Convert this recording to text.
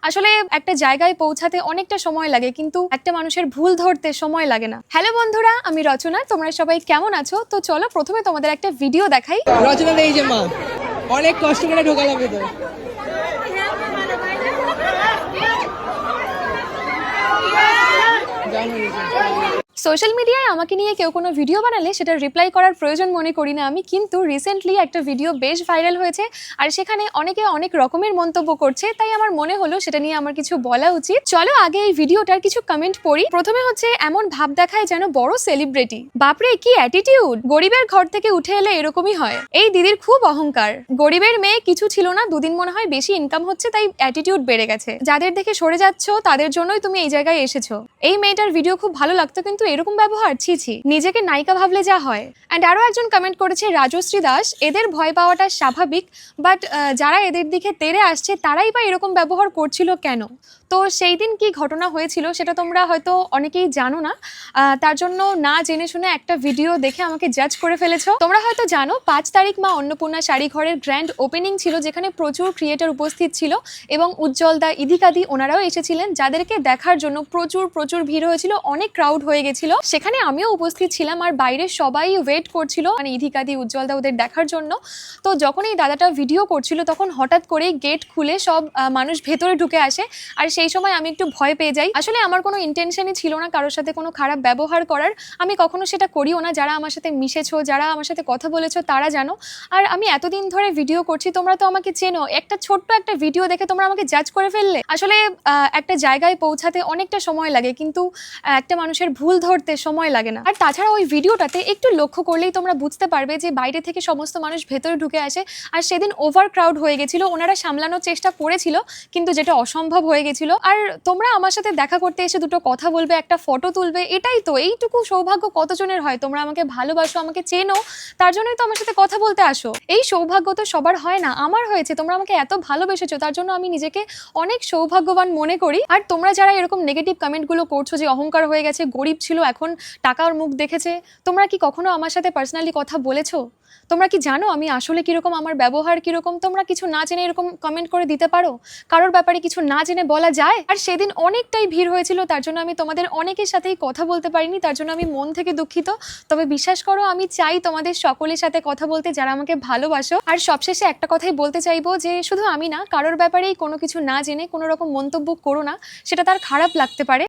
আসলে একটা জায়গায় পৌঁছাতে অনেকটা সময় লাগে, কিন্তু একটা মানুষের ভুল ধরতে সময় লাগে না। হ্যালো বন্ধুরা, আমি রচনা। তোমরা সবাই কেমন আছো? তো চলো প্রথমে তোমাদের একটা ভিডিও দেখাই। রচনা এই যে মা অনেক কষ্ট করে ঢোকালাম ভেতর। সোশ্যাল মিডিয়ায় আমাকে নিয়ে কেউ কোনো ভিডিও বানালে সেটা রিপ্লাই করার প্রয়োজন মনে করি না আমি, কিন্তু রিসেন্টলি একটা ভিডিও বেশ ভাইরাল হয়েছে আর সেখানে অনেকে অনেক রকমের মন্তব্য করছে, তাই আমার মনে হলো সেটা নিয়ে আমার কিছু বলা উচিত। চলো আগে এই ভিডিওটার কিছু কমেন্ট পড়ি। প্রথমে হচ্ছে, এমন ভাব দেখায় যেন বড় সেলিব্রিটি। বাপরে কি অ্যাটিটিউড! গরিবের ঘর থেকে উঠে এলে এরকমই হয়। এই দিদির খুব অহংকার। গরিবের মেয়ে কিছু ছিল না, দুদিন মনে হয় বেশি ইনকাম হচ্ছে তাই অ্যাটিটিউড বেড়ে গেছে। যাদের দেখে সরে যাচ্ছ তাদের জন্যই তুমি এই জায়গায় এসেছো। এই মেয়েটার ভিডিও খুব ভালো লাগতো, কিন্তু এরকম ব্যবহার, ছি ছি। নিজেকে নায়িকা ভাবলে যা হয়। অ্যান্ড আরো একজন কমেন্ট করেছে রাজশ্রী দাস, এদের ভয় পাওয়াটা স্বাভাবিক, বাট যারা এদের দিকে তেড়ে আসছে তারাই বা এরকম ব্যবহার করছিল কেন? তো সেই দিন কি ঘটনা হয়েছিল সেটা তোমরা হয়তো অনেকেই জানো না, তার জন্য না জেনে শুনে একটা ভিডিও দেখে আমাকে জাজ করে ফেলেছো। তোমরা হয়তো জানো 5 তারিখ মা অন্নপূর্ণা শাড়ি ঘরের গ্র্যান্ড ওপেনিং ছিল, যেখানে প্রচুর ক্রিয়েটর উপস্থিত ছিল এবং উজ্জ্বল দা, ইধিকাদি ওনারাও এসেছিলেন, যাদেরকে দেখার জন্য প্রচুর ভিড় হয়েছিল, অনেক ক্রাউড হয়ে গেছিল। সেখানে আমিও উপস্থিত ছিলাম আর বাইরে সবাই ওয়েট করছিল মানে ইধিকাদি, উজ্জ্বল দা ওদের দেখার জন্য। তো যখন এই দাদাটা ভিডিও করছিল তখন হঠাৎ করে গেট খুলে সব মানুষ ভেতরে ঢুকে আসে, আর সেই সময় আমি একটু ভয় পেয়ে যাই। আসলে আমার কোনো ইন্টেনশনই ছিল না কারোর সাথে কোনো খারাপ ব্যবহার করার, আমি কখনো সেটা করিও না। যারা আমার সাথে মিশেছো, যারা আমার সাথে কথা বলেছো তারা জানো। আর আমি এতদিন ধরে ভিডিও করছি, তোমরা তো আমাকে চেনো। একটা ছোট্ট একটা ভিডিও দেখে তোমরা আমাকে জাজ করে ফেললে। আসলে একটা জায়গায় পৌঁছাতে অনেকটা সময় লাগে, কিন্তু একটা মানুষের ভুল ধরতে সময় লাগে না। আর তাছাড়া ওই ভিডিওটাতে একটু লক্ষ্য করলেই তোমরা বুঝতে পারবে যে বাইরে থেকে সমস্ত মানুষ ভেতরে ঢুকে আসে, আর সেদিন ওভার ক্রাউড হয়ে গেছিল। ওনারা সামলানোর চেষ্টা করেছিল, কিন্তু যেটা অসম্ভব হয়ে গেছিল। আর তোমরা আমার সাথে দেখা করতে এসে দুটো কথা বলবে, একটা ফটো তুলবে, এটাই তো, এইটুকু সৌভাগ্য কতজনের হয়? তোমরা আমাকে ভালোবাসো, আমাকে চেনো, তার জন্যই তো আমার সাথে কথা বলতে আসো। এই সৌভাগ্য তো সবার হয় না, আমার হয়েছে। তোমরা আমাকে এত ভালোবেসেছো, তার জন্য আমি নিজেকে অনেক সৌভাগ্যবান মনে করি। আর তোমরা যারা এরকম নেগেটিভ কমেন্টগুলো করছো যে অহংকার হয়ে গেছে, গরিব ছিল এখন টাকার মুখ দেখেছে, তোমরা কি কখনো আমার সাথে পার্সোনালি কথা বলেছো? তোমরা কি জানো আমি আসলে কিরকম, আমার ব্যবহার কিরকম? তোমরা কিছু না জেনে এরকম কমেন্ট করে দিতে পারো? কারোর ব্যাপারে কিছু না জেনে বলা যায়? আর সেদিন অনেকটাই ভিড় হয়েছিল, তার জন্য আমি তোমাদের অনেকের সাথেই কথা বলতে পারিনি, তার জন্য আমি মন থেকে দুঃখিত। তবে বিশ্বাস করো, আমি চাই তোমাদের সকলের সাথে কথা বলতে যারা আমাকে ভালোবাসো। আর সবশেষে একটা কথাই বলতে চাইবো যে শুধু আমি না, কারোর ব্যাপারেই কোনো কিছু না জেনে কোনো রকম মন্তব্য করো না, সেটা তার খারাপ লাগতে পারে।